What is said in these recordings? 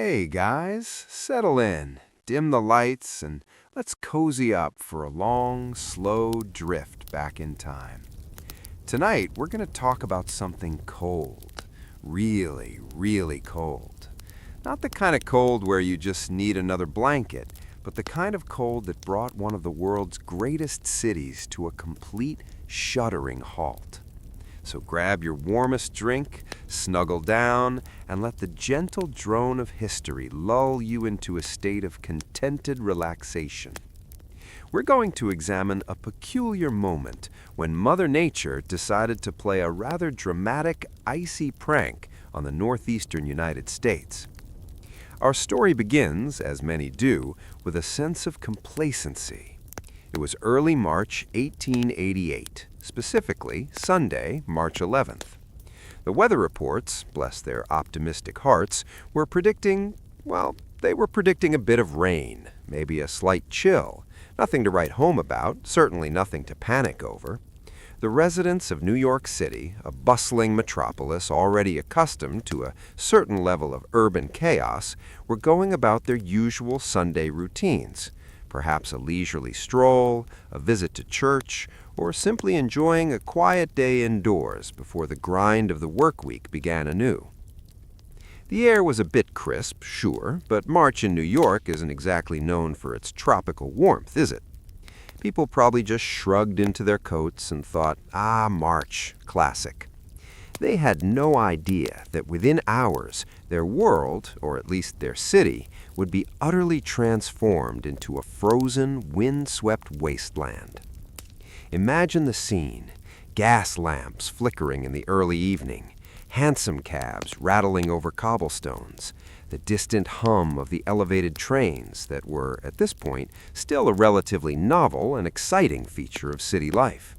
Hey guys, settle in, dim the lights, and let's cozy up for a long, slow drift back in time. Tonight, we're going to talk about something cold. Really, really cold. Not the kind of cold where you just need another blanket, but the kind of cold that brought one of the world's greatest cities to a complete, shuddering halt. So grab your warmest drink, snuggle down, and let the gentle drone of history lull you into a state of contented relaxation. We're going to examine a peculiar moment when Mother Nature decided to play a rather dramatic, icy prank on the northeastern United States. Our story begins, as many do, with a sense of complacency. It was early March 1888, specifically Sunday, March 11th. The weather reports, bless their optimistic hearts, were predicting a bit of rain, maybe a slight chill. Nothing to write home about, certainly nothing to panic over. The residents of New York City, a bustling metropolis already accustomed to a certain level of urban chaos, were going about their usual Sunday routines. Perhaps a leisurely stroll, a visit to church, or simply enjoying a quiet day indoors before the grind of the work week began anew. The air was a bit crisp, sure, but March in New York isn't exactly known for its tropical warmth, is it? People probably just shrugged into their coats and thought, March, classic. They had no idea that within hours, their world, or at least their city, would be utterly transformed into a frozen, wind-swept wasteland. Imagine the scene: gas lamps flickering in the early evening, hansom cabs rattling over cobblestones, the distant hum of the elevated trains that were, at this point, still a relatively novel and exciting feature of city life.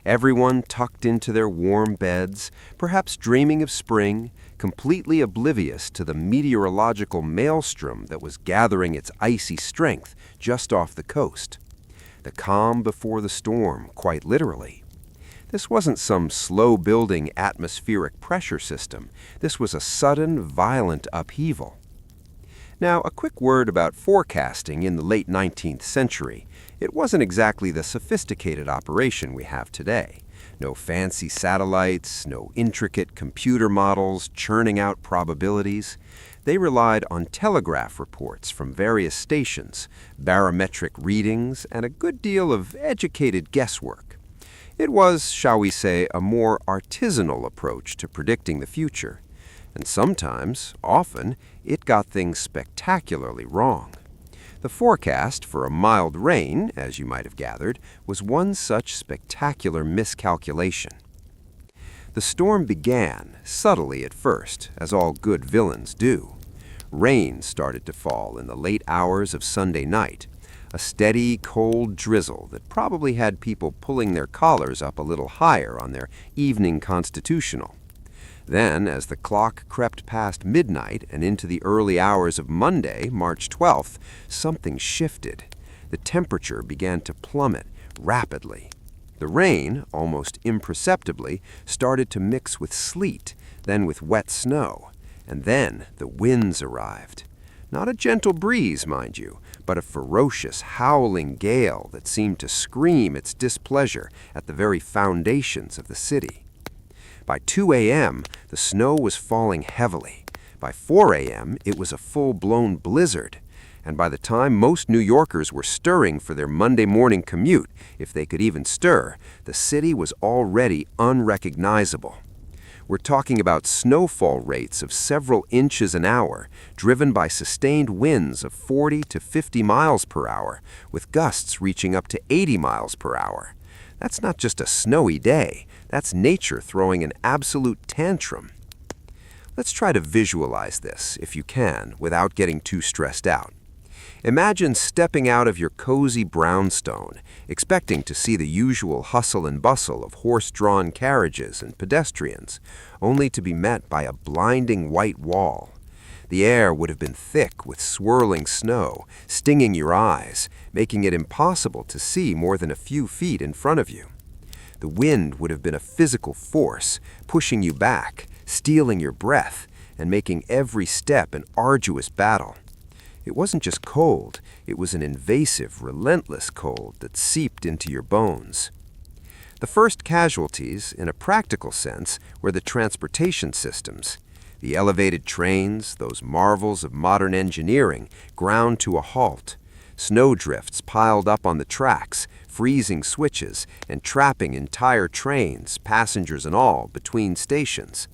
Everyone tucked into their warm beds, perhaps dreaming of spring, completely oblivious to the meteorological maelstrom that was gathering its icy strength just off the coast. The calm before the storm, quite literally. This wasn't some slow-building atmospheric pressure system. This was a sudden, violent upheaval. Now, a quick word about forecasting in the late 19th century. It wasn't exactly the sophisticated operation we have today. No fancy satellites, no intricate computer models churning out probabilities. They relied on telegraph reports from various stations, barometric readings, and a good deal of educated guesswork. It was, shall we say, a more artisanal approach to predicting the future. And sometimes, often, it got things spectacularly wrong. The forecast for a mild rain, as you might have gathered, was one such spectacular miscalculation. The storm began, subtly at first, as all good villains do. Rain started to fall in the late hours of Sunday night, a steady, cold drizzle that probably had people pulling their collars up a little higher on their evening constitutional. Then, as the clock crept past midnight and into the early hours of Monday, March 12th, something shifted. The temperature began to plummet rapidly. The rain, almost imperceptibly, started to mix with sleet, then with wet snow. And then the winds arrived. Not a gentle breeze, mind you, but a ferocious, howling gale that seemed to scream its displeasure at the very foundations of the city. By 2 a.m., the snow was falling heavily. By 4 a.m., it was a full-blown blizzard. And by the time most New Yorkers were stirring for their Monday morning commute, if they could even stir, the city was already unrecognizable. We're talking about snowfall rates of several inches an hour, driven by sustained winds of 40 to 50 miles per hour, with gusts reaching up to 80 miles per hour. That's not just a snowy day. That's nature throwing an absolute tantrum. Let's try to visualize this, if you can, without getting too stressed out. Imagine stepping out of your cozy brownstone, expecting to see the usual hustle and bustle of horse-drawn carriages and pedestrians, only to be met by a blinding white wall. The air would have been thick with swirling snow, stinging your eyes, making it impossible to see more than a few feet in front of you. The wind would have been a physical force, pushing you back, stealing your breath, and making every step an arduous battle. It wasn't just cold, it was an invasive, relentless cold that seeped into your bones. The first casualties, in a practical sense, were the transportation systems. The elevated trains, those marvels of modern engineering, ground to a halt. Snowdrifts piled up on the tracks, freezing switches, and trapping entire trains, passengers and all, between stations.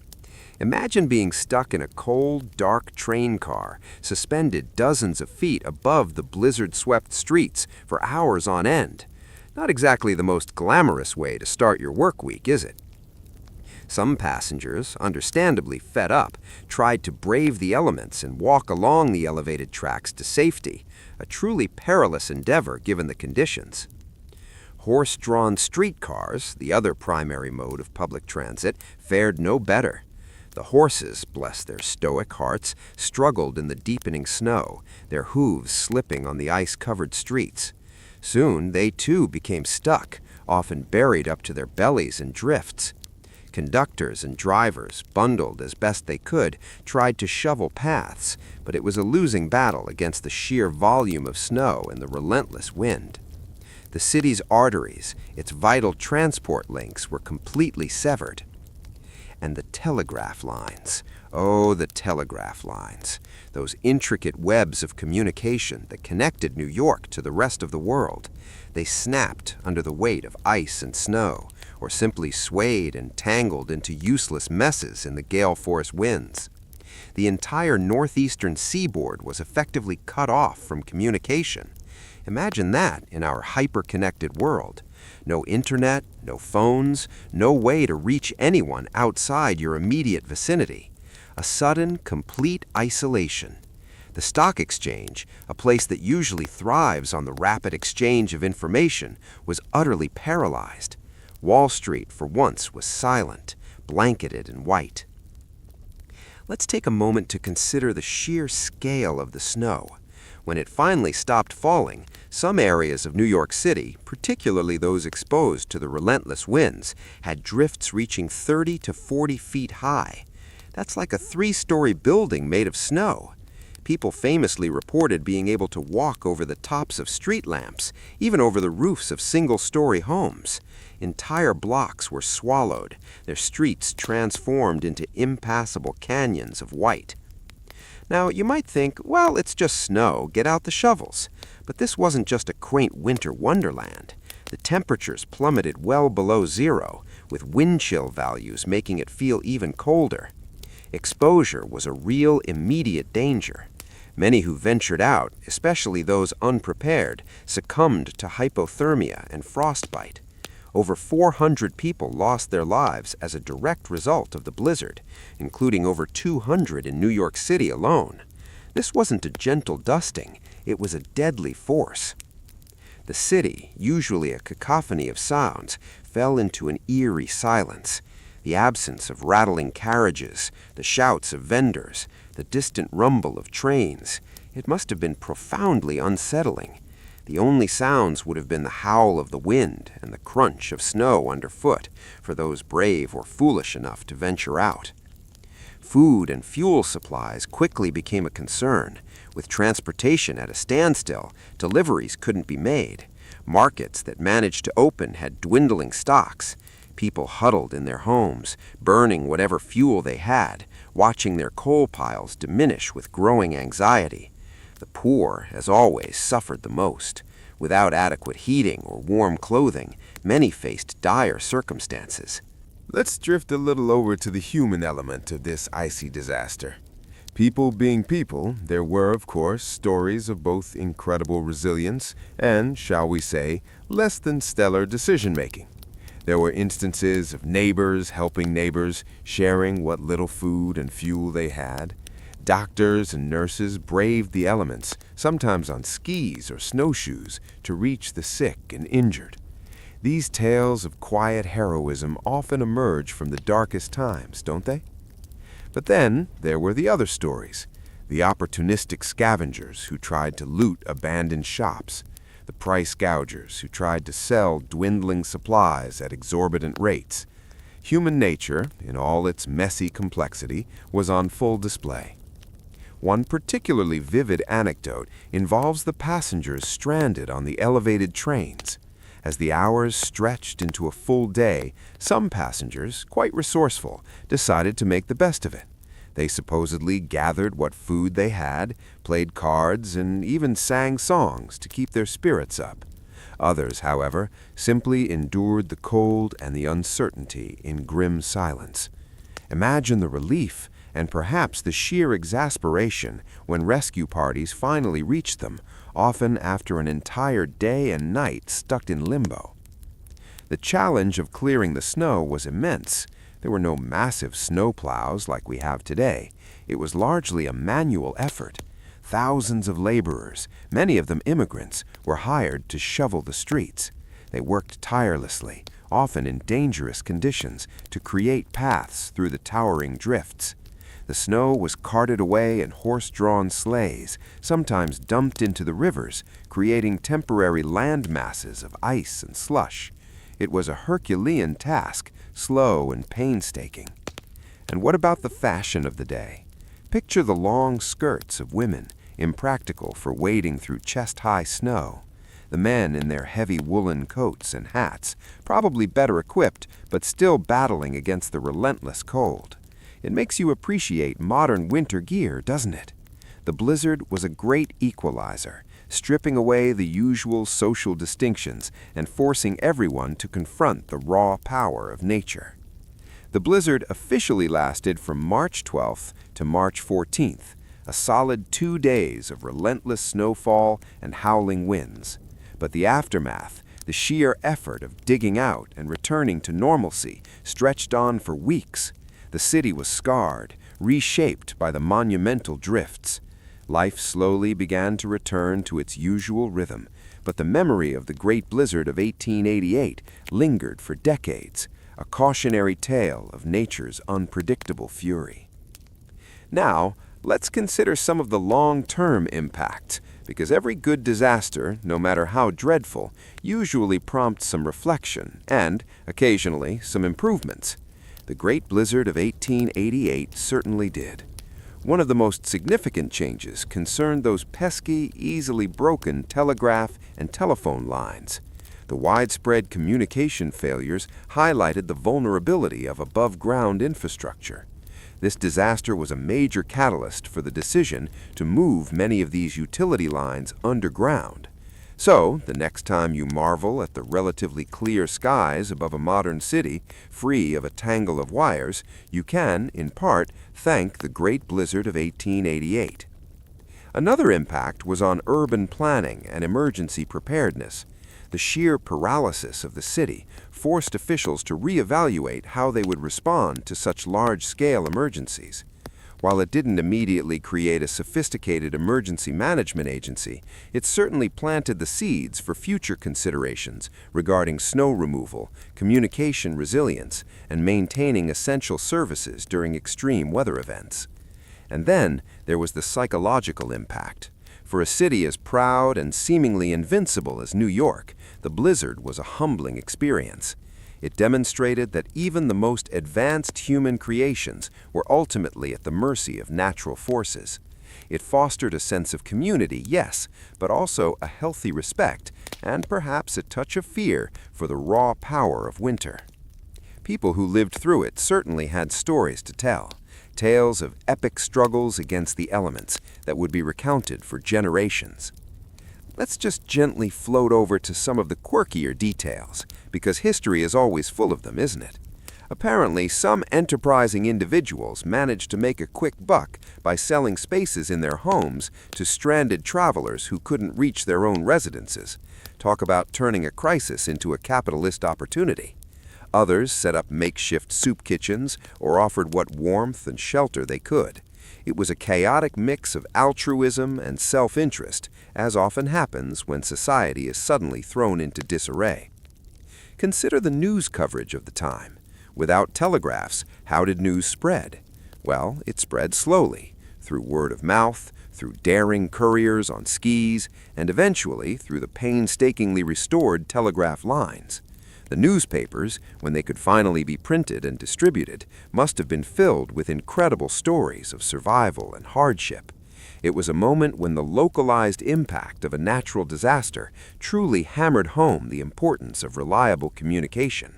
Imagine being stuck in a cold, dark train car, suspended dozens of feet above the blizzard-swept streets for hours on end. Not exactly the most glamorous way to start your work week, is it? Some passengers, understandably fed up, tried to brave the elements and walk along the elevated tracks to safety, a truly perilous endeavor given the conditions. Horse-drawn streetcars, the other primary mode of public transit, fared no better. The horses, bless their stoic hearts, struggled in the deepening snow, their hooves slipping on the ice-covered streets. Soon they too became stuck, often buried up to their bellies in drifts. Conductors and drivers, bundled as best they could, tried to shovel paths, but it was a losing battle against the sheer volume of snow and the relentless wind. The city's arteries, its vital transport links, were completely severed. And the telegraph lines. Oh, the telegraph lines. Those intricate webs of communication that connected New York to the rest of the world. They snapped under the weight of ice and snow, or simply swayed and tangled into useless messes in the gale-force winds. The entire northeastern seaboard was effectively cut off from communication. Imagine that in our hyper-connected world. No internet, no phones, no way to reach anyone outside your immediate vicinity. A sudden, complete isolation. The stock exchange, a place that usually thrives on the rapid exchange of information, was utterly paralyzed. Wall Street, for once, was silent, blanketed in white. Let's take a moment to consider the sheer scale of the snow. When it finally stopped falling, some areas of New York City, particularly those exposed to the relentless winds, had drifts reaching 30 to 40 feet high. That's like a 3-story building made of snow. People famously reported being able to walk over the tops of street lamps, even over the roofs of single-story homes. Entire blocks were swallowed, their streets transformed into impassable canyons of white. Now, you might think, well, it's just snow, get out the shovels. But this wasn't just a quaint winter wonderland. The temperatures plummeted well below zero, with wind chill values making it feel even colder. Exposure was a real, immediate danger. Many who ventured out, especially those unprepared, succumbed to hypothermia and frostbite. Over 400 people lost their lives as a direct result of the blizzard, including over 200 in New York City alone. This wasn't a gentle dusting, it was a deadly force. The city, usually a cacophony of sounds, fell into an eerie silence. The absence of rattling carriages, the shouts of vendors, the distant rumble of trains. It must have been profoundly unsettling. The only sounds would have been the howl of the wind and the crunch of snow underfoot for those brave or foolish enough to venture out. Food and fuel supplies quickly became a concern. With transportation at a standstill, deliveries couldn't be made. Markets that managed to open had dwindling stocks. People huddled in their homes, burning whatever fuel they had, watching their coal piles diminish with growing anxiety. The poor, as always, suffered the most. Without adequate heating or warm clothing, many faced dire circumstances. Let's drift a little over to the human element of this icy disaster. People being people, there were, of course, stories of both incredible resilience and, shall we say, less than stellar decision-making. There were instances of neighbors helping neighbors, sharing what little food and fuel they had. Doctors and nurses braved the elements, sometimes on skis or snowshoes, to reach the sick and injured. These tales of quiet heroism often emerge from the darkest times, don't they? But then there were the other stories, the opportunistic scavengers who tried to loot abandoned shops, the price gougers who tried to sell dwindling supplies at exorbitant rates. Human nature, in all its messy complexity, was on full display. One particularly vivid anecdote involves the passengers stranded on the elevated trains. As the hours stretched into a full day, some passengers, quite resourceful, decided to make the best of it. They supposedly gathered what food they had, played cards, and even sang songs to keep their spirits up. Others, however, simply endured the cold and the uncertainty in grim silence. Imagine the relief and perhaps the sheer exasperation when rescue parties finally reached them, often after an entire day and night stuck in limbo. The challenge of clearing the snow was immense. There were no massive snowplows like we have today. It was largely a manual effort. Thousands of laborers, many of them immigrants, were hired to shovel the streets. They worked tirelessly, often in dangerous conditions, to create paths through the towering drifts. The snow was carted away in horse-drawn sleighs, sometimes dumped into the rivers, creating temporary land masses of ice and slush. It was a Herculean task, slow and painstaking. And what about the fashion of the day? Picture the long skirts of women, impractical for wading through chest-high snow. The men in their heavy woolen coats and hats, probably better equipped, but still battling against the relentless cold. It makes you appreciate modern winter gear, doesn't it? The blizzard was a great equalizer, stripping away the usual social distinctions and forcing everyone to confront the raw power of nature. The blizzard officially lasted from March 12th to March 14th, a solid 2 days of relentless snowfall and howling winds. But the aftermath, the sheer effort of digging out and returning to normalcy, stretched on for weeks. The city was scarred, reshaped by the monumental drifts. Life slowly began to return to its usual rhythm, but the memory of the Great Blizzard of 1888 lingered for decades, a cautionary tale of nature's unpredictable fury. Now, let's consider some of the long-term impacts, because every good disaster, no matter how dreadful, usually prompts some reflection and, occasionally, some improvements. The Great Blizzard of 1888 certainly did. One of the most significant changes concerned those pesky, easily broken telegraph and telephone lines. The widespread communication failures highlighted the vulnerability of above-ground infrastructure. This disaster was a major catalyst for the decision to move many of these utility lines underground. So, the next time you marvel at the relatively clear skies above a modern city, free of a tangle of wires, you can, in part, thank the Great Blizzard of 1888. Another impact was on urban planning and emergency preparedness. The sheer paralysis of the city forced officials to reevaluate how they would respond to such large-scale emergencies. While it didn't immediately create a sophisticated emergency management agency, it certainly planted the seeds for future considerations regarding snow removal, communication resilience, and maintaining essential services during extreme weather events. And then there was the psychological impact. For a city as proud and seemingly invincible as New York, the blizzard was a humbling experience. It demonstrated that even the most advanced human creations were ultimately at the mercy of natural forces. It fostered a sense of community, yes, but also a healthy respect and perhaps a touch of fear for the raw power of winter. People who lived through it certainly had stories to tell, tales of epic struggles against the elements that would be recounted for generations. Let's just gently float over to some of the quirkier details, because history is always full of them, isn't it? Apparently, some enterprising individuals managed to make a quick buck by selling spaces in their homes to stranded travelers who couldn't reach their own residences. Talk about turning a crisis into a capitalist opportunity. Others set up makeshift soup kitchens or offered what warmth and shelter they could. It was a chaotic mix of altruism and self-interest, as often happens when society is suddenly thrown into disarray. Consider the news coverage of the time. Without telegraphs, how did news spread? Well, it spread slowly, through word of mouth, through daring couriers on skis, and eventually through the painstakingly restored telegraph lines. The newspapers, when they could finally be printed and distributed, must have been filled with incredible stories of survival and hardship. It was a moment when the localized impact of a natural disaster truly hammered home the importance of reliable communication.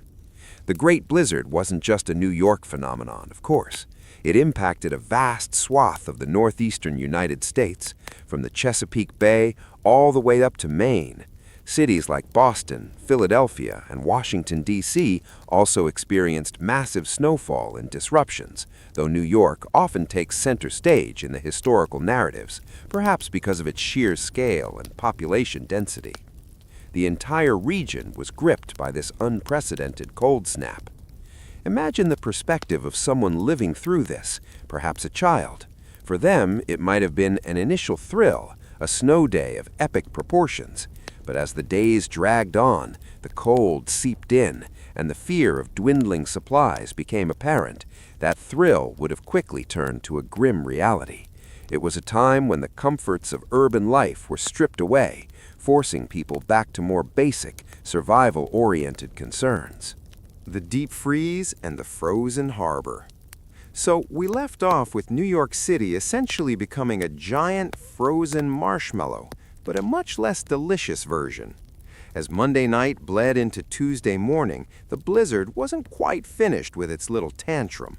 The Great Blizzard wasn't just a New York phenomenon, of course. It impacted a vast swath of the northeastern United States, from the Chesapeake Bay all the way up to Maine. Cities like Boston, Philadelphia, and Washington, D.C. also experienced massive snowfall and disruptions, though New York often takes center stage in the historical narratives, perhaps because of its sheer scale and population density. The entire region was gripped by this unprecedented cold snap. Imagine the perspective of someone living through this, perhaps a child. For them, it might have been an initial thrill, a snow day of epic proportions. But as the days dragged on, the cold seeped in, and the fear of dwindling supplies became apparent, that thrill would have quickly turned to a grim reality. It was a time when the comforts of urban life were stripped away, forcing people back to more basic, survival-oriented concerns. The deep freeze and the frozen harbor. So we left off with New York City essentially becoming a giant frozen marshmallow, but a much less delicious version. As Monday night bled into Tuesday morning, the blizzard wasn't quite finished with its little tantrum.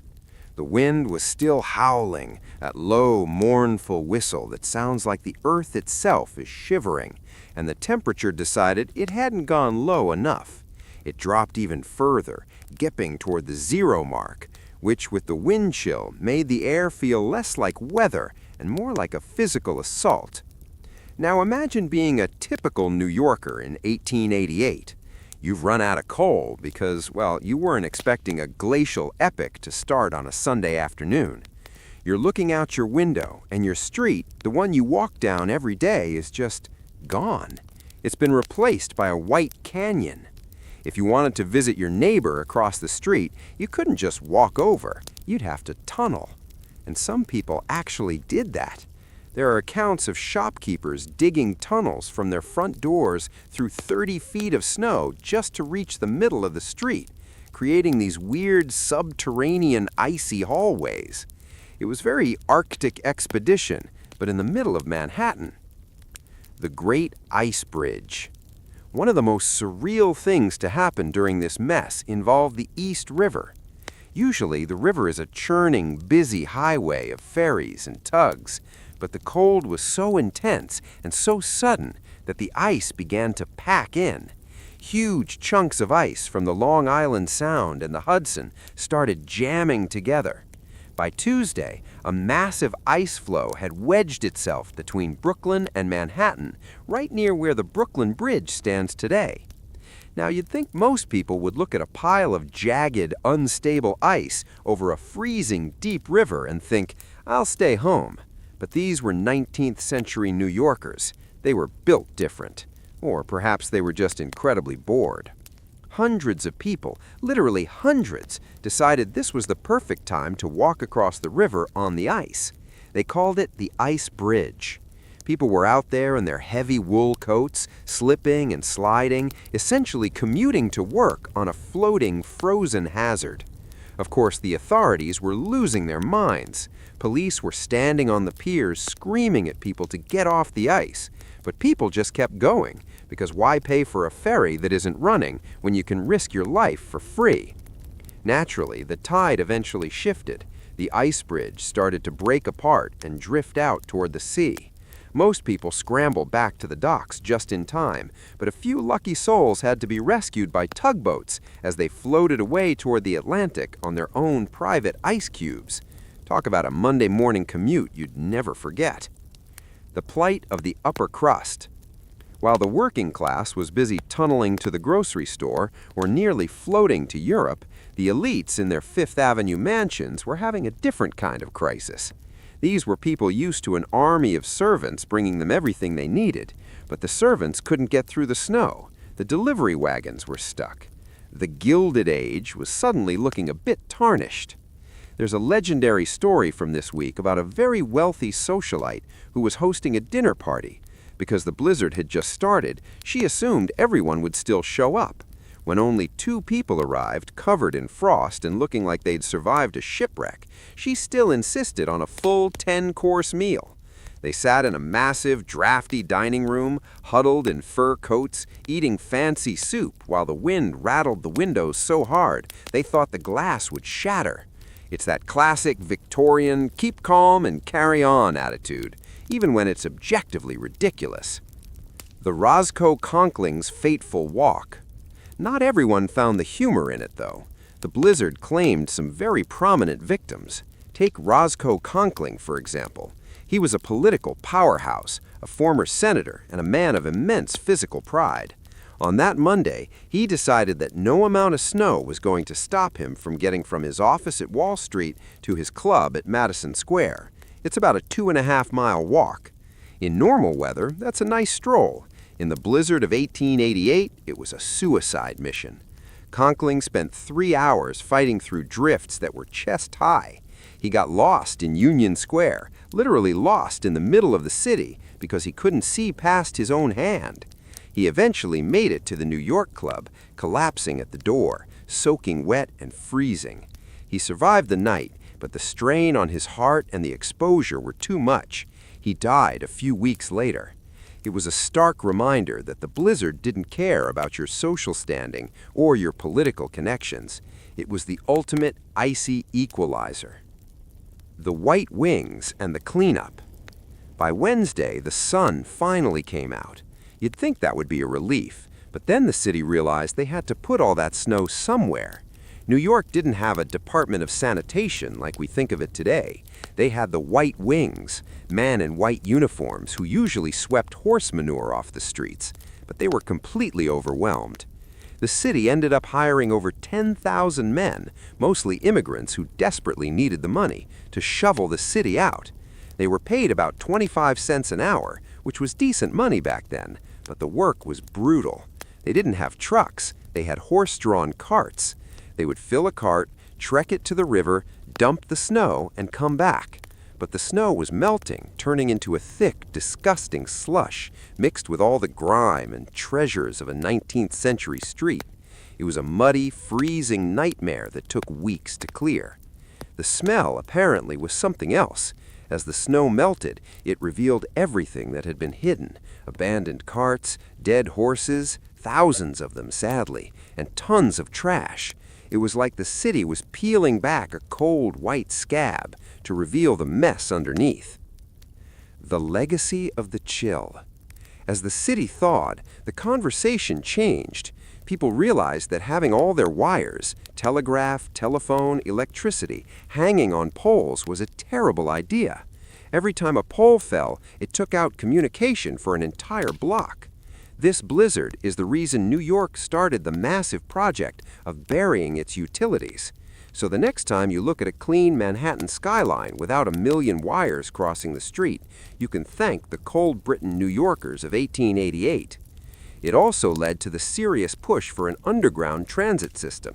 The wind was still howling, that low, mournful whistle that sounds like the earth itself is shivering, and the temperature decided it hadn't gone low enough. It dropped even further, gipping toward the 0 mark, which with the wind chill made the air feel less like weather and more like a physical assault. Now imagine being a typical New Yorker in 1888. You've run out of coal because, well, you weren't expecting a glacial epic to start on a Sunday afternoon. You're looking out your window, and your street, the one you walk down every day, is just gone. It's been replaced by a white canyon. If you wanted to visit your neighbor across the street, you couldn't just walk over. You'd have to tunnel. And some people actually did that. There are accounts of shopkeepers digging tunnels from their front doors through 30 feet of snow just to reach the middle of the street, creating these weird subterranean icy hallways. It was very Arctic expedition, but in the middle of Manhattan. The Great Ice Bridge. One of the most surreal things to happen during this mess involved the East River. Usually, the river is a churning, busy highway of ferries and tugs, but the cold was so intense and so sudden that the ice began to pack in. Huge chunks of ice from the Long Island Sound and the Hudson started jamming together. By Tuesday, a massive ice floe had wedged itself between Brooklyn and Manhattan, right near where the Brooklyn Bridge stands today. Now, you'd think most people would look at a pile of jagged, unstable ice over a freezing, deep river and think, "I'll stay home." But these were 19th century New Yorkers. They were built different. Or perhaps they were just incredibly bored. Hundreds of people, literally hundreds, decided this was the perfect time to walk across the river on the ice. They called it the Ice Bridge. People were out there in their heavy wool coats, slipping and sliding, essentially commuting to work on a floating, frozen hazard. Of course, the authorities were losing their minds. Police were standing on the piers screaming at people to get off the ice. But people just kept going, because why pay for a ferry that isn't running when you can risk your life for free? Naturally, the tide eventually shifted. The ice bridge started to break apart and drift out toward the sea. Most people scrambled back to the docks just in time, but a few lucky souls had to be rescued by tugboats as they floated away toward the Atlantic on their own private ice cubes. Talk about a Monday morning commute you'd never forget. The plight of the upper crust. While the working class was busy tunneling to the grocery store or nearly floating to Europe, the elites in their Fifth Avenue mansions were having a different kind of crisis. These were people used to an army of servants bringing them everything they needed, but the servants couldn't get through the snow. The delivery wagons were stuck. The Gilded Age was suddenly looking a bit tarnished. There's a legendary story from this week about a very wealthy socialite who was hosting a dinner party. Because the blizzard had just started, she assumed everyone would still show up. When only 2 people arrived, covered in frost and looking like they'd survived a shipwreck, she still insisted on a full 10-course meal. They sat in a massive, drafty dining room, huddled in fur coats, eating fancy soup while the wind rattled the windows so hard they thought the glass would shatter. It's that classic Victorian keep calm and carry on attitude, even when it's objectively ridiculous. The Roscoe Conkling's fateful walk. Not everyone found the humor in it, though. The blizzard claimed some very prominent victims. Take Roscoe Conkling, for example. He was a political powerhouse, a former senator, and a man of immense physical pride. On that Monday, he decided that no amount of snow was going to stop him from getting from his office at Wall Street to his club at Madison Square. It's about a 2.5-mile walk. In normal weather, that's a nice stroll. In the blizzard of 1888, it was a suicide mission. Conkling spent 3 hours fighting through drifts that were chest-high. He got lost in Union Square, literally lost in the middle of the city because he couldn't see past his own hand. He eventually made it to the New York Club, collapsing at the door, soaking wet and freezing. He survived the night, but the strain on his heart and the exposure were too much. He died a few weeks later. It was a stark reminder that the blizzard didn't care about your social standing or your political connections. It was the ultimate icy equalizer. The white wings and the cleanup. By Wednesday, the sun finally came out. You'd think that would be a relief, but then the city realized they had to put all that snow somewhere. New York didn't have a Department of Sanitation like we think of it today. They had the white wings, men in white uniforms who usually swept horse manure off the streets, but they were completely overwhelmed. The city ended up hiring over 10,000 men, mostly immigrants who desperately needed the money, to shovel the city out. They were paid about 25 cents an hour, which was decent money back then, but the work was brutal. They didn't have trucks, they had horse-drawn carts. They would fill a cart, trek it to the river, dump the snow, and come back. But the snow was melting, turning into a thick, disgusting slush, mixed with all the grime and treasures of a 19th century street. It was a muddy, freezing nightmare that took weeks to clear. The smell, apparently, was something else. As the snow melted, it revealed everything that had been hidden: abandoned carts, dead horses, thousands of them, sadly, and tons of trash. It was like the city was peeling back a cold white scab to reveal the mess underneath. The legacy of the chill. As the city thawed, the conversation changed. People realized that having all their wires, telegraph, telephone, electricity, hanging on poles was a terrible idea. Every time a pole fell, it took out communication for an entire block. This blizzard is the reason New York started the massive project of burying its utilities. So the next time you look at a clean Manhattan skyline without a million wires crossing the street, you can thank the cold Britain New Yorkers of 1888. It also led to the serious push for an underground transit system.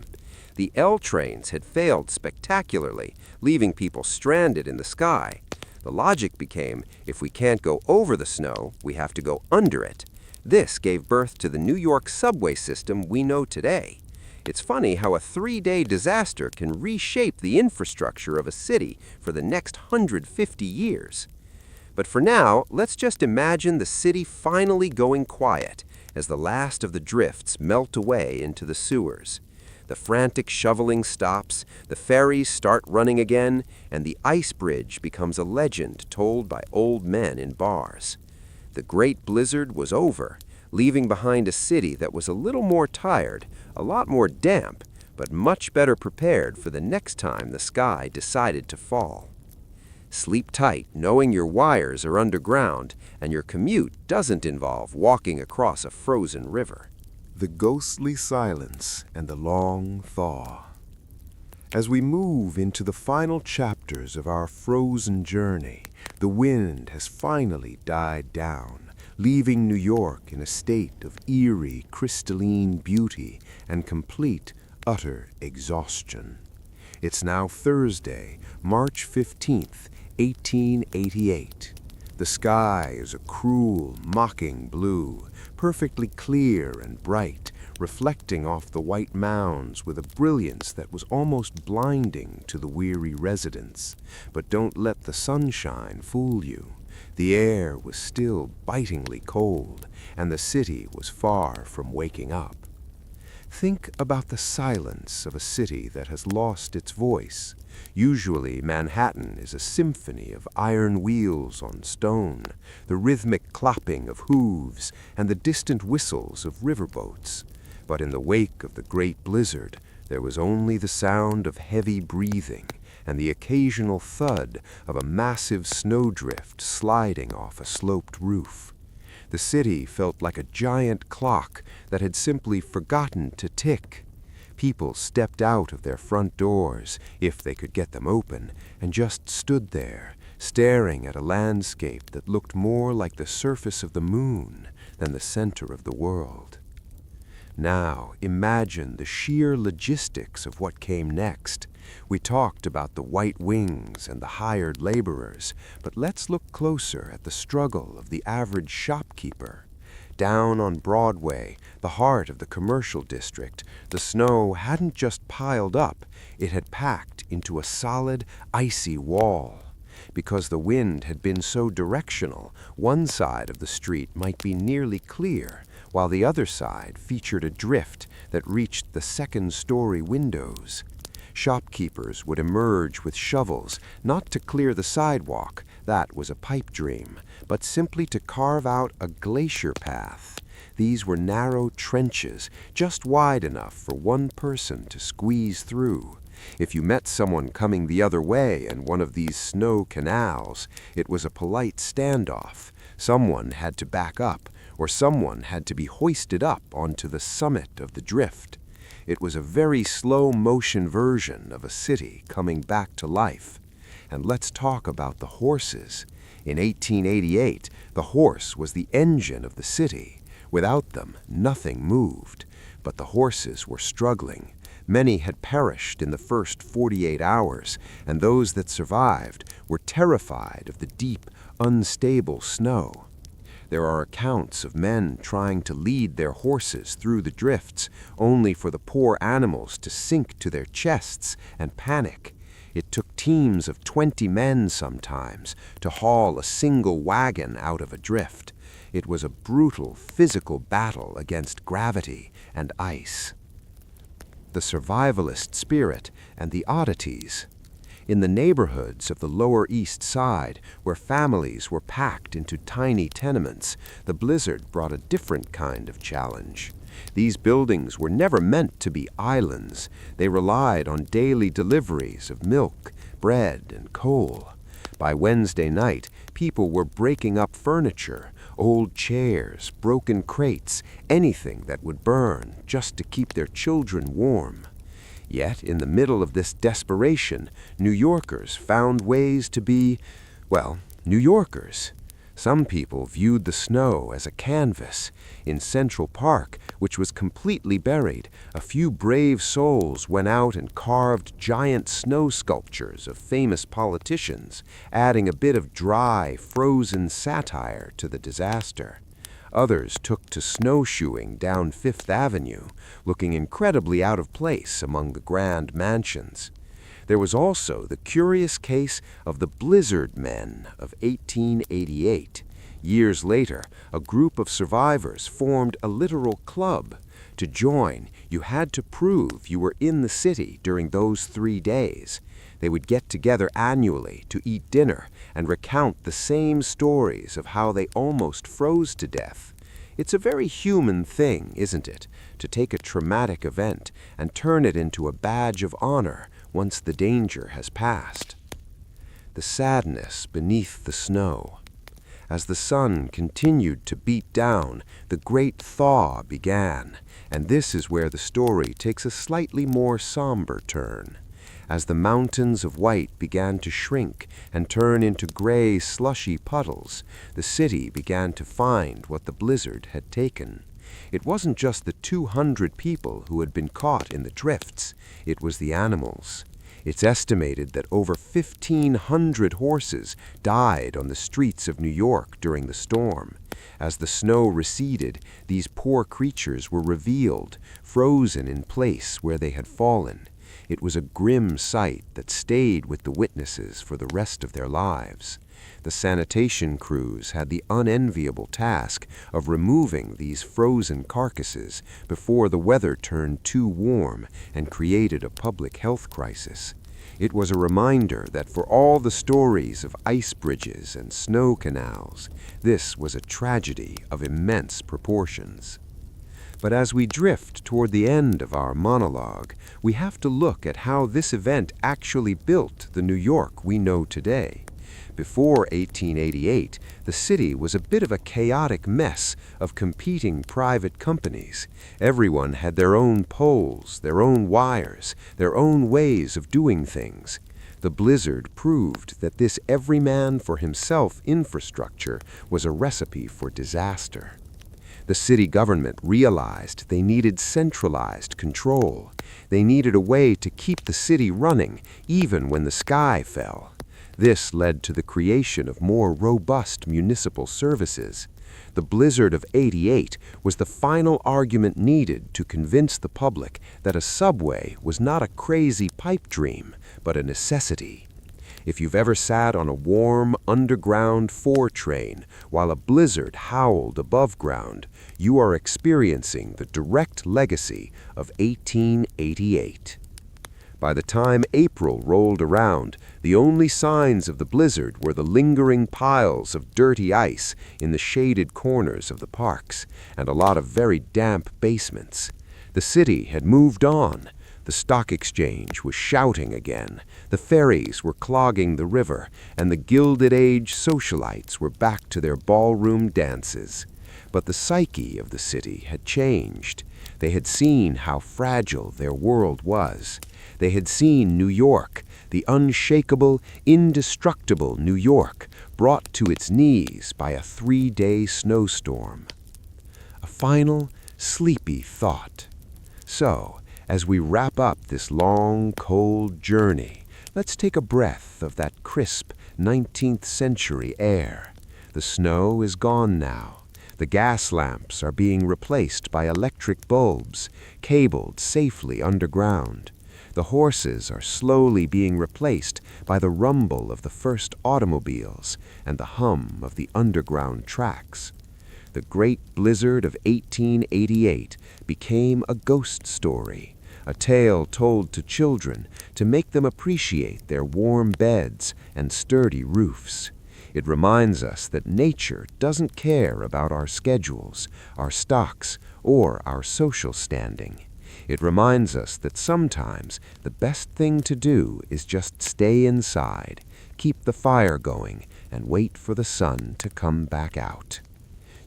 The L trains had failed spectacularly, leaving people stranded in the sky. The logic became, if we can't go over the snow, we have to go under it. This gave birth to the New York subway system we know today. It's funny how a 3-day disaster can reshape the infrastructure of a city for the next 150 years. But for now, let's just imagine the city finally going quiet as the last of the drifts melt away into the sewers. The frantic shoveling stops, the ferries start running again, and the ice bridge becomes a legend told by old men in bars. The great blizzard was over, leaving behind a city that was a little more tired, a lot more damp, but much better prepared for the next time the sky decided to fall. Sleep tight, knowing your wires are underground and your commute doesn't involve walking across a frozen river. The ghostly silence and the long thaw. As we move into the final chapters of our frozen journey, the wind has finally died down, leaving New York in a state of eerie, crystalline beauty and complete, utter exhaustion. It's now Thursday, March 15th, 1888. The sky is a cruel, mocking blue, perfectly clear and bright, reflecting off the white mounds with a brilliance that was almost blinding to the weary residents. But don't let the sunshine fool you. The air was still bitingly cold, and the city was far from waking up. Think about the silence of a city that has lost its voice. Usually, Manhattan is a symphony of iron wheels on stone, the rhythmic clopping of hooves, and the distant whistles of riverboats. But in the wake of the great blizzard, there was only the sound of heavy breathing and the occasional thud of a massive snowdrift sliding off a sloped roof. The city felt like a giant clock that had simply forgotten to tick. People stepped out of their front doors, if they could get them open, and just stood there, staring at a landscape that looked more like the surface of the moon than the center of the world. Now, imagine the sheer logistics of what came next. We talked about the white wings and the hired laborers, but let's look closer at the struggle of the average shopkeeper. Down on Broadway, the heart of the commercial district, the snow hadn't just piled up, it had packed into a solid, icy wall. Because the wind had been so directional, one side of the street might be nearly clear, while the other side featured a drift that reached the second-story windows. Shopkeepers would emerge with shovels, not to clear the sidewalk, that was a pipe dream, but simply to carve out a glacier path. These were narrow trenches, just wide enough for one person to squeeze through. If you met someone coming the other way in one of these snow canals, it was a polite standoff. Someone had to back up, or someone had to be hoisted up onto the summit of the drift. It was a very slow-motion version of a city coming back to life. And let's talk about the horses. In 1888, the horse was the engine of the city. Without them, nothing moved. But the horses were struggling. Many had perished in the first 48 hours, and those that survived were terrified of the deep, unstable snow. There are accounts of men trying to lead their horses through the drifts, only for the poor animals to sink to their chests and panic. It took teams of 20 men sometimes to haul a single wagon out of a drift. It was a brutal physical battle against gravity and ice. The survivalist spirit and the oddities. In the neighborhoods of the Lower East Side, where families were packed into tiny tenements, the blizzard brought a different kind of challenge. These buildings were never meant to be islands. They relied on daily deliveries of milk, bread, and coal. By Wednesday night, people were breaking up furniture, old chairs, broken crates, anything that would burn just to keep their children warm. Yet, in the middle of this desperation, New Yorkers found ways to be, well, New Yorkers. Some people viewed the snow as a canvas. In Central Park, which was completely buried, a few brave souls went out and carved giant snow sculptures of famous politicians, adding a bit of dry, frozen satire to the disaster. Others took to snowshoeing down Fifth Avenue, looking incredibly out of place among the grand mansions. There was also the curious case of the Blizzard Men of 1888. Years later, a group of survivors formed a literal club. To join, you had to prove you were in the city during those 3 days. They would get together annually to eat dinner and recount the same stories of how they almost froze to death. It's a very human thing, isn't it, to take a traumatic event and turn it into a badge of honor once the danger has passed. The sadness beneath the snow. As the sun continued to beat down, the great thaw began, and this is where the story takes a slightly more somber turn. As the mountains of white began to shrink and turn into gray, slushy puddles, the city began to find what the blizzard had taken. It wasn't just the 200 people who had been caught in the drifts, it was the animals. It's estimated that over 1,500 horses died on the streets of New York during the storm. As the snow receded, these poor creatures were revealed, frozen in place where they had fallen. It was a grim sight that stayed with the witnesses for the rest of their lives. The sanitation crews had the unenviable task of removing these frozen carcasses before the weather turned too warm and created a public health crisis. It was a reminder that for all the stories of ice bridges and snow canals, this was a tragedy of immense proportions. But as we drift toward the end of our monologue, we have to look at how this event actually built the New York we know today. Before 1888, the city was a bit of a chaotic mess of competing private companies. Everyone had their own poles, their own wires, their own ways of doing things. The blizzard proved that this every-man-for-himself infrastructure was a recipe for disaster. The city government realized they needed centralized control. They needed a way to keep the city running, even when the sky fell. This led to the creation of more robust municipal services. The blizzard of '88 was the final argument needed to convince the public that a subway was not a crazy pipe dream, but a necessity. If you've ever sat on a warm, underground 4 train while a blizzard howled above ground, you are experiencing the direct legacy of 1888. By the time April rolled around, the only signs of the blizzard were the lingering piles of dirty ice in the shaded corners of the parks, and a lot of very damp basements. The city had moved on. The stock exchange was shouting again, the ferries were clogging the river, and the Gilded Age socialites were back to their ballroom dances. But the psyche of the city had changed. They had seen how fragile their world was. They had seen New York, the unshakable, indestructible New York, brought to its knees by a 3-day snowstorm. A final, sleepy thought. So, as we wrap up this long, cold journey, let's take a breath of that crisp 19th century air. The snow is gone now. The gas lamps are being replaced by electric bulbs, cabled safely underground. The horses are slowly being replaced by the rumble of the first automobiles and the hum of the underground tracks. The great blizzard of 1888 became a ghost story, a tale told to children to make them appreciate their warm beds and sturdy roofs. It reminds us that nature doesn't care about our schedules, our stocks, or our social standing. It reminds us that sometimes the best thing to do is just stay inside, keep the fire going, and wait for the sun to come back out.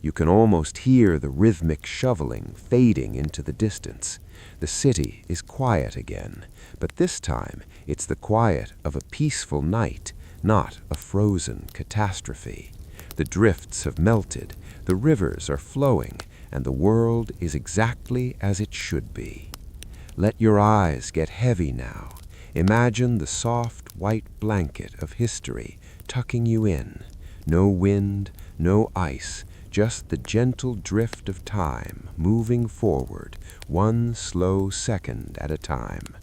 You can almost hear the rhythmic shoveling fading into the distance. The city is quiet again, but this time it's the quiet of a peaceful night, not a frozen catastrophe. The drifts have melted, the rivers are flowing, and the world is exactly as it should be. Let your eyes get heavy now. Imagine the soft white blanket of history tucking you in. No wind, no ice, just the gentle drift of time moving forward, one slow second at a time.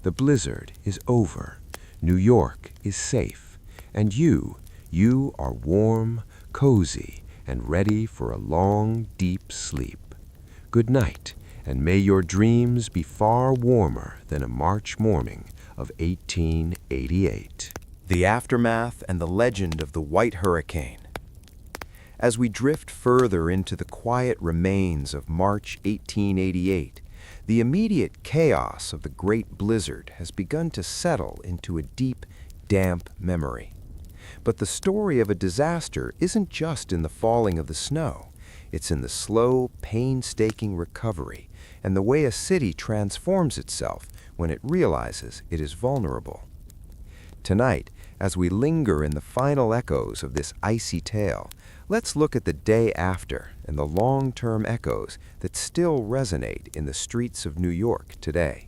The blizzard is over. New York is safe. And you are warm, cozy, and ready for a long, deep sleep. Good night, and may your dreams be far warmer than a March morning of 1888. The aftermath and the legend of the White Hurricane. As we drift further into the quiet remains of March 1888, the immediate chaos of the Great Blizzard has begun to settle into a deep, damp memory. But the story of a disaster isn't just in the falling of the snow. It's in the slow, painstaking recovery and the way a city transforms itself when it realizes it is vulnerable. Tonight, as we linger in the final echoes of this icy tale, let's look at the day after and the long-term echoes that still resonate in the streets of New York today.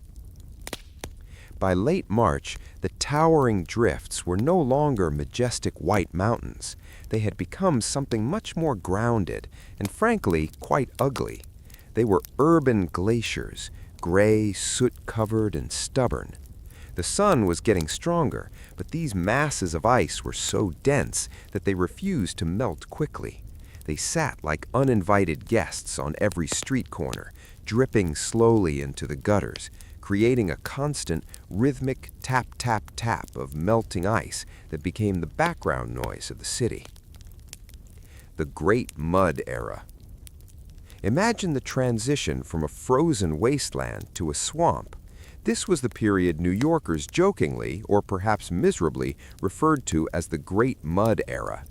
By late March, the towering drifts were no longer majestic white mountains. They had become something much more grounded and, frankly, quite ugly. They were urban glaciers, gray, soot-covered, and stubborn. The sun was getting stronger, but these masses of ice were so dense that they refused to melt quickly. They sat like uninvited guests on every street corner, dripping slowly into the gutters, creating a constant, rhythmic tap-tap-tap of melting ice that became the background noise of the city. The Great Mud Era. Imagine the transition from a frozen wasteland to a swamp. This was the period New Yorkers jokingly, or perhaps miserably, referred to as the Great Mud Era.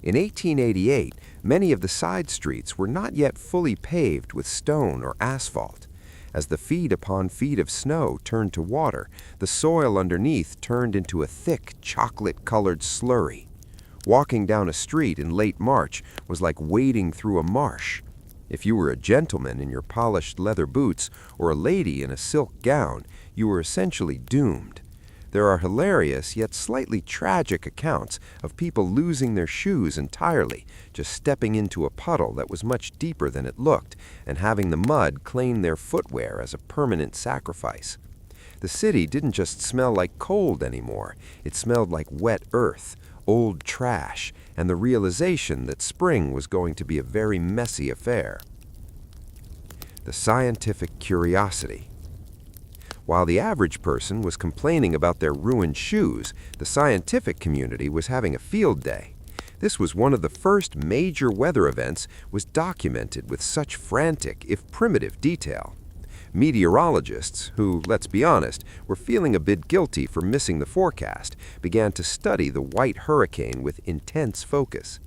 In 1888, many of the side streets were not yet fully paved with stone or asphalt. As the feet upon feet of snow turned to water, the soil underneath turned into a thick, chocolate-colored slurry. Walking down a street in late March was like wading through a marsh. If you were a gentleman in your polished leather boots or a lady in a silk gown, you were essentially doomed. There are hilarious yet slightly tragic accounts of people losing their shoes entirely, just stepping into a puddle that was much deeper than it looked, and having the mud claim their footwear as a permanent sacrifice. The city didn't just smell like cold anymore, it smelled like wet earth, old trash, and the realization that spring was going to be a very messy affair. The scientific curiosity. While the average person was complaining about their ruined shoes, the scientific community was having a field day. This was one of the first major weather events was documented with such frantic, if primitive, detail. Meteorologists, who, let's be honest, were feeling a bit guilty for missing the forecast, began to study the white hurricane with intense focus.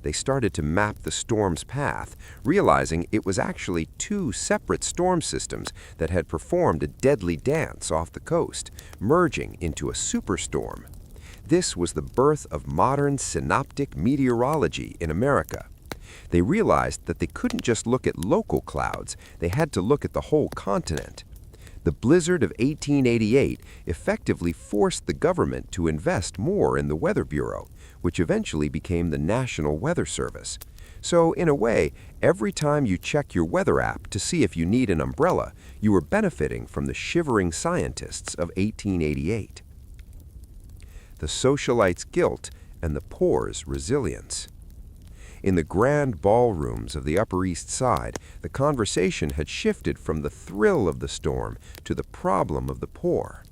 They started to map the storm's path, realizing it was actually two separate storm systems that had performed a deadly dance off the coast, merging into a superstorm. This was the birth of modern synoptic meteorology in America. They realized that they couldn't just look at local clouds, they had to look at the whole continent. The blizzard of 1888 effectively forced the government to invest more in the Weather Bureau, which eventually became the National Weather Service. So, in a way, every time you check your weather app to see if you need an umbrella, you were benefiting from the shivering scientists of 1888. The socialite's guilt and the poor's resilience. In the grand ballrooms of the Upper East Side, the conversation had shifted from the thrill of the storm to the problem of the poor.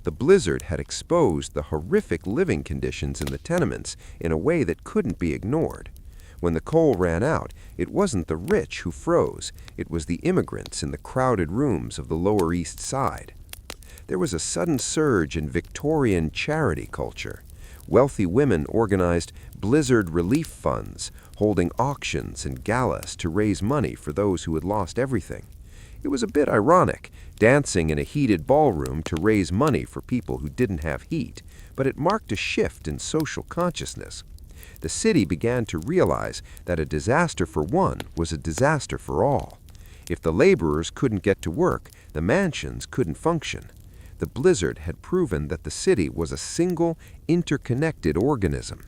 The blizzard had exposed the horrific living conditions in the tenements in a way that couldn't be ignored. When the coal ran out, it wasn't the rich who froze, it was the immigrants in the crowded rooms of the Lower East Side. There was a sudden surge in Victorian charity culture. Wealthy women organized blizzard relief funds, holding auctions and galas to raise money for those who had lost everything. It was a bit ironic, dancing in a heated ballroom to raise money for people who didn't have heat, but it marked a shift in social consciousness. The city began to realize that a disaster for one was a disaster for all. If the laborers couldn't get to work, the mansions couldn't function. The blizzard had proven that the city was a single, interconnected organism.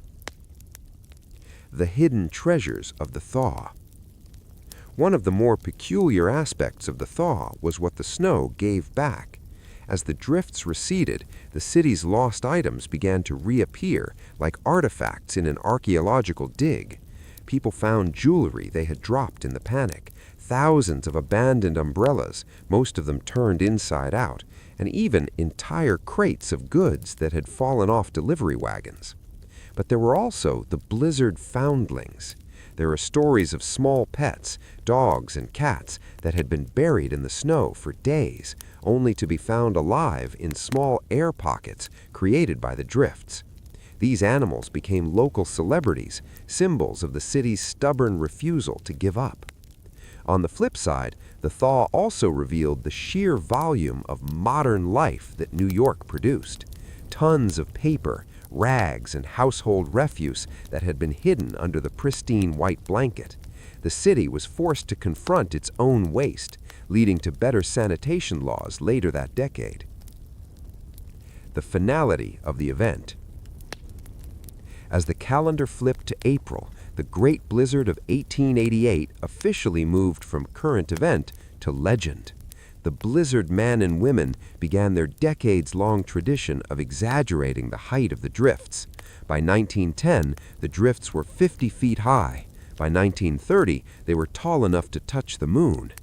The hidden treasures of the thaw. One of the more peculiar aspects of the thaw was what the snow gave back. As the drifts receded, the city's lost items began to reappear like artifacts in an archaeological dig. People found jewelry they had dropped in the panic, thousands of abandoned umbrellas, most of them turned inside out, and even entire crates of goods that had fallen off delivery wagons. But there were also the blizzard foundlings. There are stories of small pets, dogs and cats, that had been buried in the snow for days, only to be found alive in small air pockets created by the drifts. These animals became local celebrities, symbols of the city's stubborn refusal to give up. On the flip side, the thaw also revealed the sheer volume of modern life that New York produced. Tons of paper, rags, and household refuse that had been hidden under the pristine white blanket. The city was forced to confront its own waste, leading to better sanitation laws later that decade. the finality of the event. As the calendar flipped to April, the Great Blizzard of 1888 officially moved from current event to legend. The blizzard men and women began their decades-long tradition of exaggerating the height of the drifts. By 1910, the drifts were 50 feet high. By 1930, they were tall enough to touch the moon.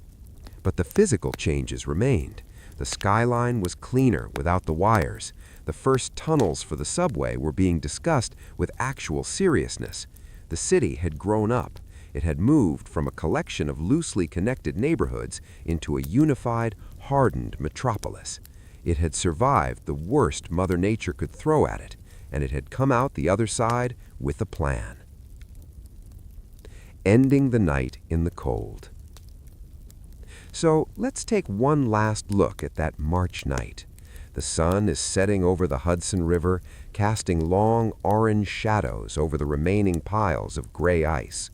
But the physical changes remained. The skyline was cleaner without the wires. The first tunnels for the subway were being discussed with actual seriousness. The city had grown up. It had moved from a collection of loosely connected neighborhoods into a unified, hardened metropolis. It had survived the worst Mother Nature could throw at it, and it had come out the other side with a plan. Ending the night in the cold. So let's take one last look at that March night. The sun is setting over the Hudson River, casting long orange shadows over the remaining piles of gray ice.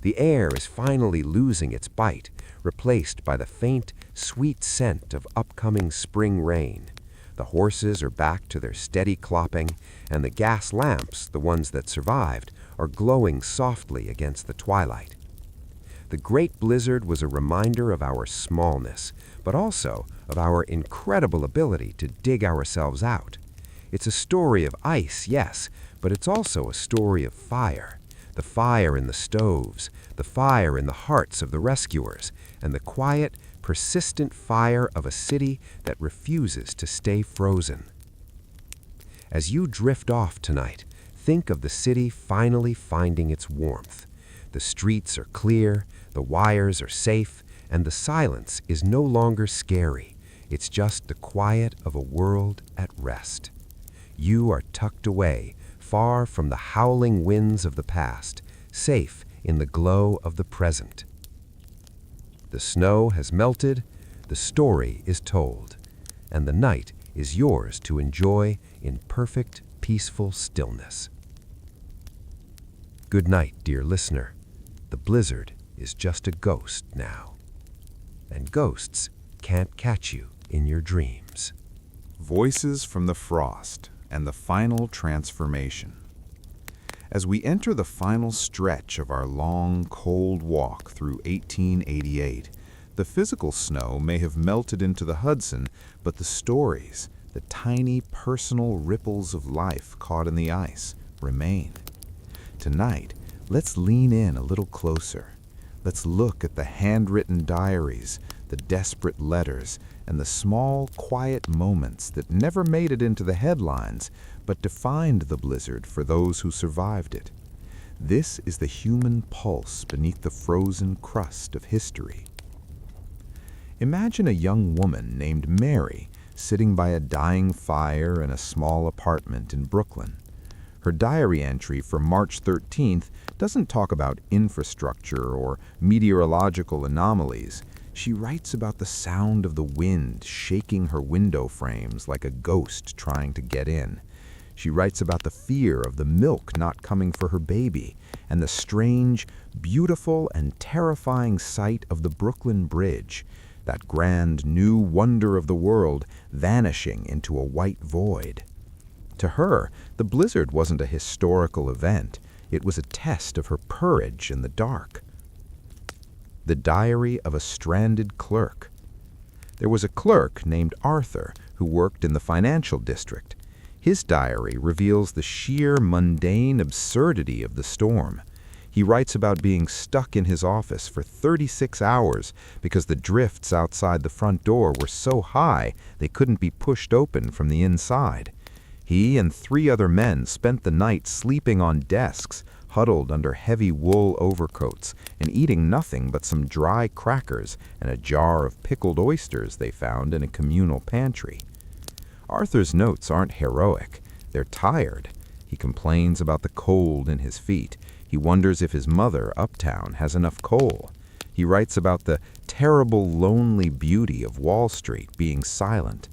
The air is finally losing its bite, replaced by the faint, sweet scent of upcoming spring rain. The horses are back to their steady clopping, and the gas lamps, the ones that survived, are glowing softly against the twilight. The Great Blizzard was a reminder of our smallness, but also of our incredible ability to dig ourselves out. It's a story of ice, yes, but it's also a story of fire. The fire in the stoves, the fire in the hearts of the rescuers, and the quiet, persistent fire of a city that refuses to stay frozen. As you drift off tonight, think of the city finally finding its warmth. The streets are clear, the wires are safe, and the silence is no longer scary. It's just the quiet of a world at rest. You are tucked away, far from the howling winds of the past, safe in the glow of the present. The snow has melted, the story is told, and the night is yours to enjoy in perfect, peaceful stillness. Good night, dear listener. The blizzard is just a ghost now, and ghosts can't catch you in your dreams. Voices from the Frost and the Final Transformation. As we enter the final stretch of our long, cold walk through 1888, the physical snow may have melted into the Hudson, but the stories, the tiny personal ripples of life caught in the ice, remain. Tonight, let's lean in a little closer. Let's look at the handwritten diaries, the desperate letters, and the small, quiet moments that never made it into the headlines, but defined the blizzard for those who survived it. This is the human pulse beneath the frozen crust of history. Imagine a young woman named Mary sitting by a dying fire in a small apartment in Brooklyn. Her diary entry for March 13th doesn't talk about infrastructure or meteorological anomalies. She writes about the sound of the wind shaking her window frames like a ghost trying to get in. She writes about the fear of the milk not coming for her baby and the strange, beautiful, and terrifying sight of the Brooklyn Bridge, that grand new wonder of the world vanishing into a white void. To her, the blizzard wasn't a historical event. It was a test of her courage in the dark. The Diary of a Stranded Clerk. There was a clerk named Arthur who worked in the financial district. His diary reveals the sheer mundane absurdity of the storm. He writes about being stuck in his office for 36 hours because the drifts outside the front door were so high they couldn't be pushed open from the inside. He and 3 other men spent the night sleeping on desks, huddled under heavy wool overcoats and eating nothing but some dry crackers and a jar of pickled oysters they found in a communal pantry. Arthur's notes aren't heroic. They're tired. He complains about the cold in his feet. He wonders if his mother, uptown, has enough coal. He writes about the terrible, lonely beauty of Wall Street being silent.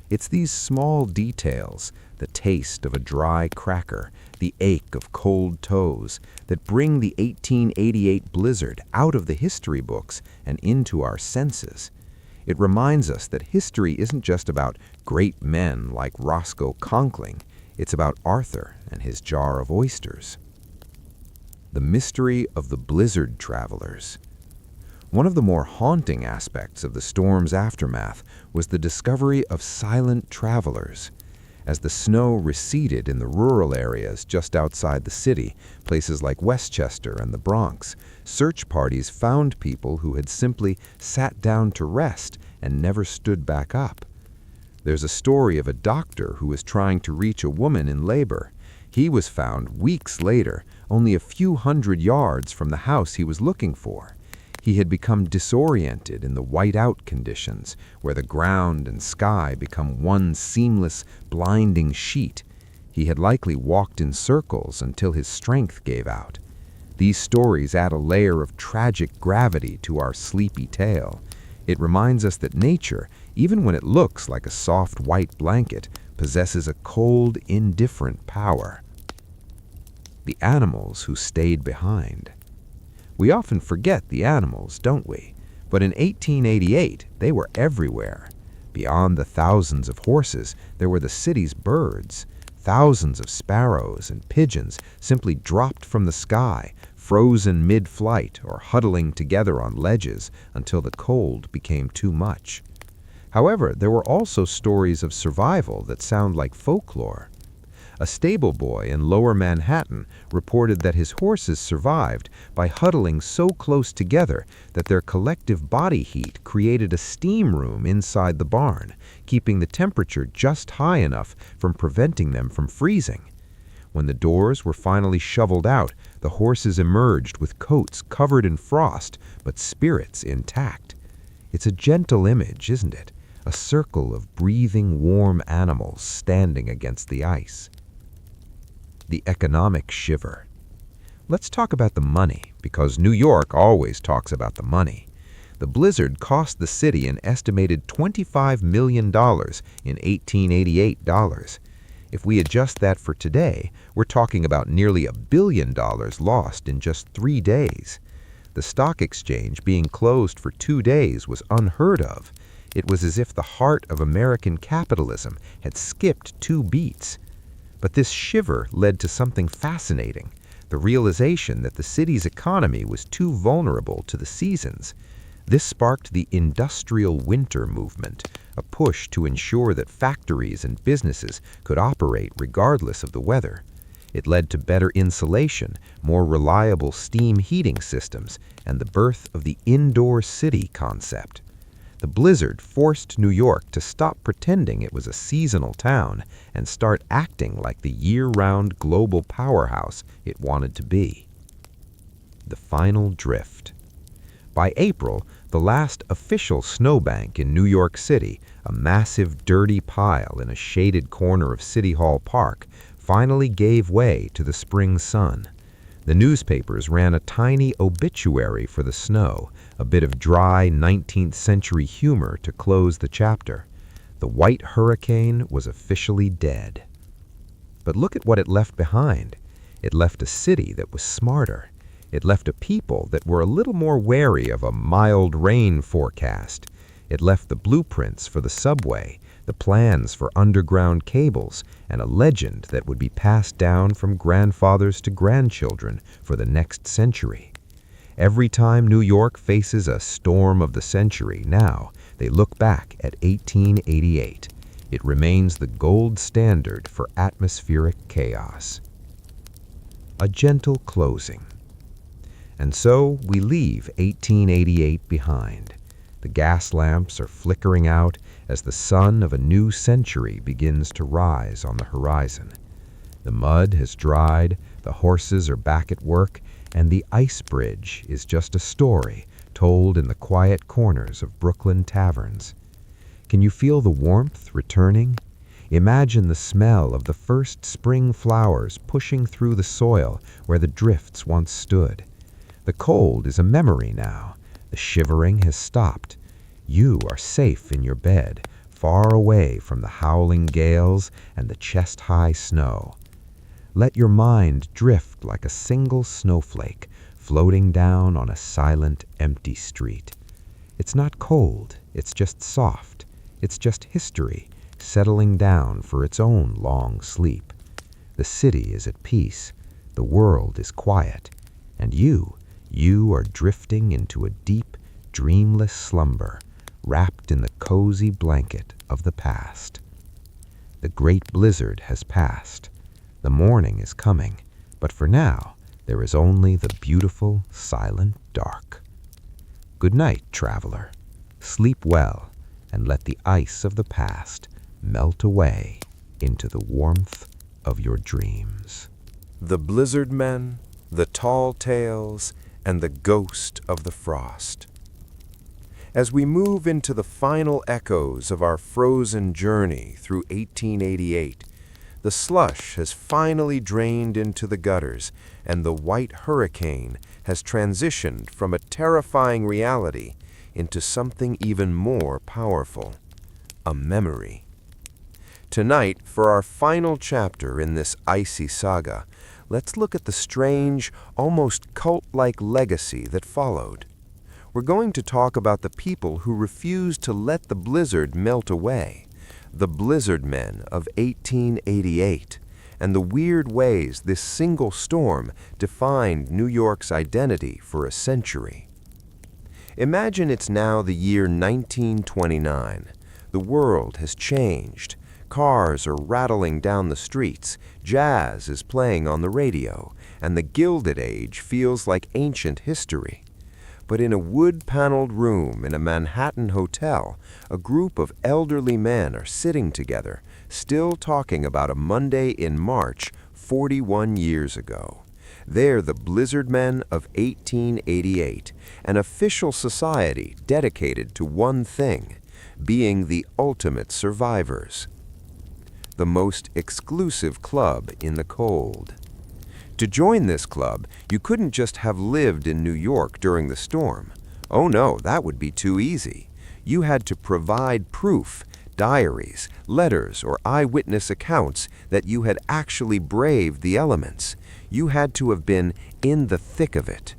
It's these small details, the taste of a dry cracker, the ache of cold toes, that bring the 1888 blizzard out of the history books and into our senses. It reminds us that history isn't just about great men like Roscoe Conkling. It's about Arthur and his jar of oysters. The mystery of the blizzard travelers. One of the more haunting aspects of the storm's aftermath was the discovery of silent travelers. As the snow receded in the rural areas just outside the city, places like Westchester and the Bronx, search parties found people who had simply sat down to rest and never stood back up. There's a story of a doctor who was trying to reach a woman in labor. He was found weeks later, only a few hundred yards from the house he was looking for. He had become disoriented in the white-out conditions, where the ground and sky become one seamless, blinding sheet. He had likely walked in circles until his strength gave out. These stories add a layer of tragic gravity to our sleepy tale. It reminds us that nature, even when it looks like a soft white blanket, possesses a cold, indifferent power. The animals who stayed behind. We often forget the animals, don't we? But in 1888, they were everywhere. Beyond the thousands of horses, there were the city's birds. Thousands of sparrows and pigeons simply dropped from the sky, frozen mid-flight or huddling together on ledges until the cold became too much. However, there were also stories of survival that sound like folklore. A stable boy in Lower Manhattan reported that his horses survived by huddling so close together that their collective body heat created a steam room inside the barn, keeping the temperature just high enough from preventing them from freezing. When the doors were finally shoveled out, the horses emerged with coats covered in frost, but spirits intact. It's a gentle image, isn't it? A circle of breathing, warm animals standing against the ice. The economic shiver. Let's talk about the money, because New York always talks about the money. The blizzard cost the city an estimated $25 million in 1888 dollars. If we adjust that for today, we're talking about nearly $1 billion lost in just 3 days. The stock exchange being closed for 2 days was unheard of. It was as if the heart of American capitalism had skipped 2 beats. But this shiver led to something fascinating, the realization that the city's economy was too vulnerable to the seasons. This sparked the industrial winter movement, a push to ensure that factories and businesses could operate regardless of the weather. It led to better insulation, more reliable steam heating systems, and the birth of the indoor city concept. The blizzard forced New York to stop pretending it was a seasonal town and start acting like the year-round global powerhouse it wanted to be. The final drift. By April, the last official snowbank in New York City, a massive dirty pile in a shaded corner of City Hall Park, finally gave way to the spring sun. The newspapers ran a tiny obituary for the snow, a bit of dry 19th century humor to close the chapter. The white hurricane was officially dead. But look at what it left behind. It left a city that was smarter. It left a people that were a little more wary of a mild rain forecast. It left the blueprints for the subway, the plans for underground cables, and a legend that would be passed down from grandfathers to grandchildren for the next century. Every time New York faces a storm of the century now, they look back at 1888. It remains the gold standard for atmospheric chaos. A gentle closing. And so we leave 1888 behind. The gas lamps are flickering out as the sun of a new century begins to rise on the horizon. The mud has dried, the horses are back at work, and the ice bridge is just a story told in the quiet corners of Brooklyn taverns. Can you feel the warmth returning? Imagine the smell of the first spring flowers pushing through the soil where the drifts once stood. The cold is a memory now. The shivering has stopped. You are safe in your bed, far away from the howling gales and the chest-high snow. Let your mind drift like a single snowflake floating down on a silent, empty street. It's not cold, it's just soft. It's just history, settling down for its own long sleep. The city is at peace, the world is quiet, and you are drifting into a deep, dreamless slumber, wrapped in the cozy blanket of the past. The great blizzard has passed. The morning is coming, but for now, there is only the beautiful, silent dark. Good night, traveler. Sleep well, and let the ice of the past melt away into the warmth of your dreams. The blizzard men, the tall tales, and the ghost of the frost. As we move into the final echoes of our frozen journey through 1888, the slush has finally drained into the gutters, and the white hurricane has transitioned from a terrifying reality into something even more powerful, a memory. Tonight, for our final chapter in this icy saga, let's look at the strange, almost cult-like legacy that followed. We're going to talk about the people who refused to let the blizzard melt away, the blizzard men of 1888, and the weird ways this single storm defined New York's identity for a century. Imagine it's now the year 1929. The world has changed. Cars are rattling down the streets, jazz is playing on the radio, and the Gilded Age feels like ancient history. But in a wood-paneled room in a Manhattan hotel, a group of elderly men are sitting together, still talking about a Monday in March 41 years ago. They're the Blizzard Men of 1888, an official society dedicated to one thing, being the ultimate survivors. The most exclusive club in the cold. To join this club, you couldn't just have lived in New York during the storm. Oh no, that would be too easy. You had to provide proof, diaries, letters, or eyewitness accounts that you had actually braved the elements. You had to have been in the thick of it.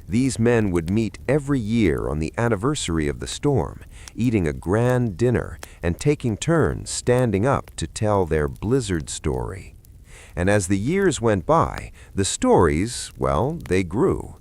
These men would meet every year on the anniversary of the storm, eating a grand dinner and taking turns standing up to tell their blizzard story. And as the years went by, the stories, well, they grew.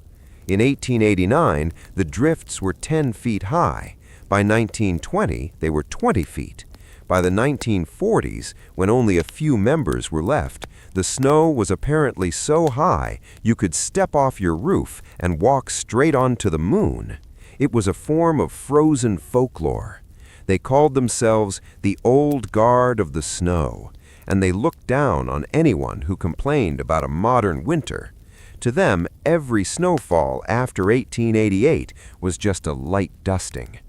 In 1889, the drifts were 10 feet high. By 1920, they were 20 feet. By the 1940s, when only a few members were left, the snow was apparently so high you could step off your roof and walk straight onto the moon. It was a form of frozen folklore. They called themselves the Old Guard of the Snow, and they looked down on anyone who complained about a modern winter. To them, every snowfall after 1888 was just a light dusting.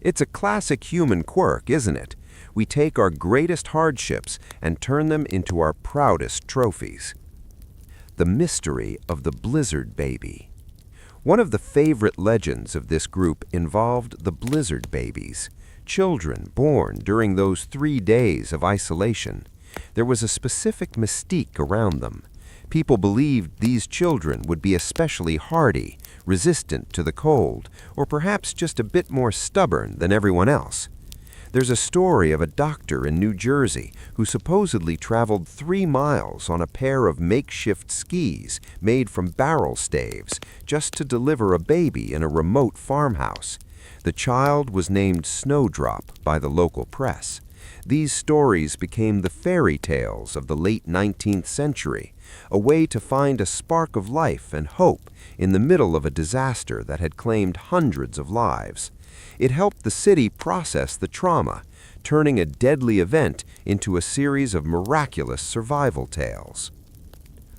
It's a classic human quirk, isn't it? We take our greatest hardships and turn them into our proudest trophies. The mystery of the blizzard baby. One of the favorite legends of this group involved the blizzard babies, children born during those 3 days of isolation. There was a specific mystique around them. People believed these children would be especially hardy, resistant to the cold, or perhaps just a bit more stubborn than everyone else. There's a story of a doctor in New Jersey who supposedly traveled 3 miles on a pair of makeshift skis made from barrel staves just to deliver a baby in a remote farmhouse. The child was named Snowdrop by the local press. These stories became the fairy tales of the late 19th century, a way to find a spark of life and hope in the middle of a disaster that had claimed hundreds of lives. It helped the city process the trauma, turning a deadly event into a series of miraculous survival tales.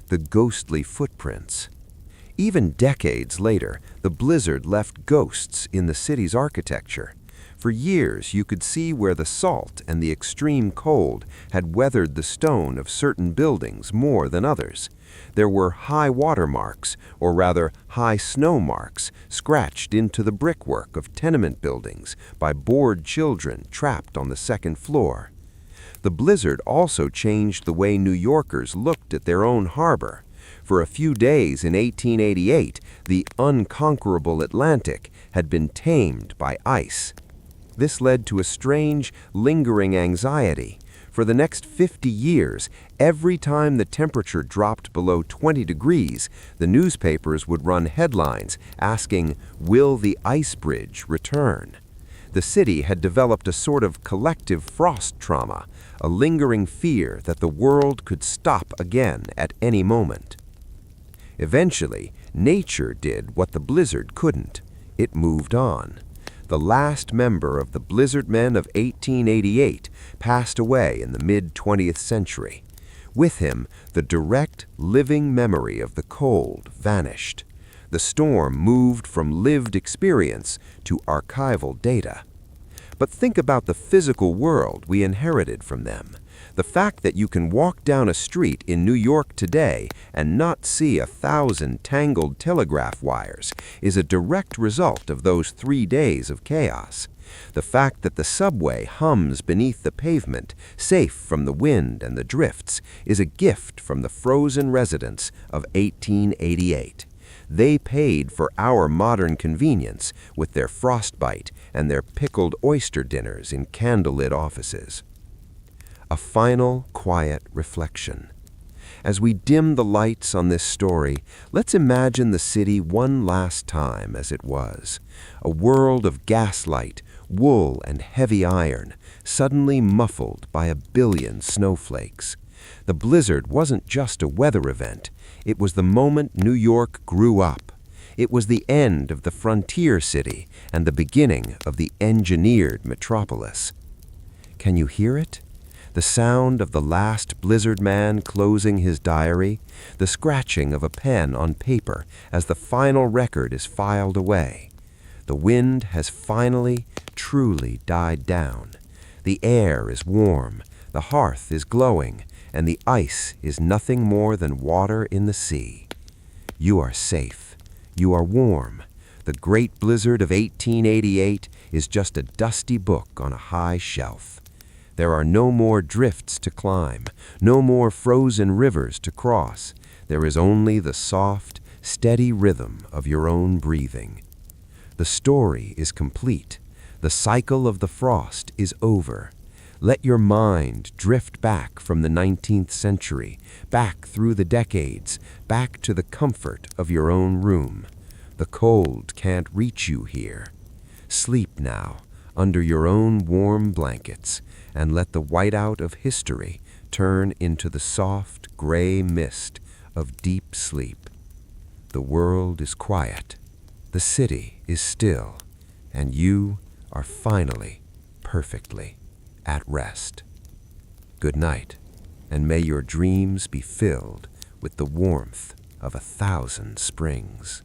The ghostly footprints. Even decades later, the blizzard left ghosts in the city's architecture. For years, you could see where the salt and the extreme cold had weathered the stone of certain buildings more than others. There were high water marks, or rather high snow marks, scratched into the brickwork of tenement buildings by bored children trapped on the second floor. The blizzard also changed the way New Yorkers looked at their own harbor. For a few days in 1888, the unconquerable Atlantic had been tamed by ice. This led to a strange, lingering anxiety. For the next 50 years, every time the temperature dropped below 20 degrees, the newspapers would run headlines asking, "Will the ice bridge return?" The city had developed a sort of collective frost trauma, a lingering fear that the world could stop again at any moment. Eventually, nature did what the blizzard couldn't. It moved on. The last member of the Blizzard Men of 1888 passed away in the mid-20th century. With him, the direct, living memory of the cold vanished. The storm moved from lived experience to archival data. But think about the physical world we inherited from them. The fact that you can walk down a street in New York today and not see 1,000 tangled telegraph wires is a direct result of those 3 days of chaos. The fact that the subway hums beneath the pavement, safe from the wind and the drifts, is a gift from the frozen residents of 1888. They paid for our modern convenience with their frostbite and their pickled oyster dinners in candlelit offices. A final, quiet reflection. As we dim the lights on this story, let's imagine the city one last time as it was. A world of gaslight, wool, and heavy iron, suddenly muffled by a billion snowflakes. The blizzard wasn't just a weather event. It was the moment New York grew up. It was the end of the frontier city and the beginning of the engineered metropolis. Can you hear it? The sound of the last blizzard man closing his diary, the scratching of a pen on paper as the final record is filed away. The wind has finally, truly died down. The air is warm, the hearth is glowing, and the ice is nothing more than water in the sea. You are safe. You are warm. The great blizzard of 1888 is just a dusty book on a high shelf. There are no more drifts to climb, no more frozen rivers to cross. There is only the soft, steady rhythm of your own breathing. The story is complete. The cycle of the frost is over. Let your mind drift back from the 19th century, back through the decades, back to the comfort of your own room. The cold can't reach you here. Sleep now, under your own warm blankets, and let the whiteout of history turn into the soft gray mist of deep sleep. The world is quiet, the city is still, and you are finally, perfectly at rest. Good night, and may your dreams be filled with the warmth of 1,000 springs.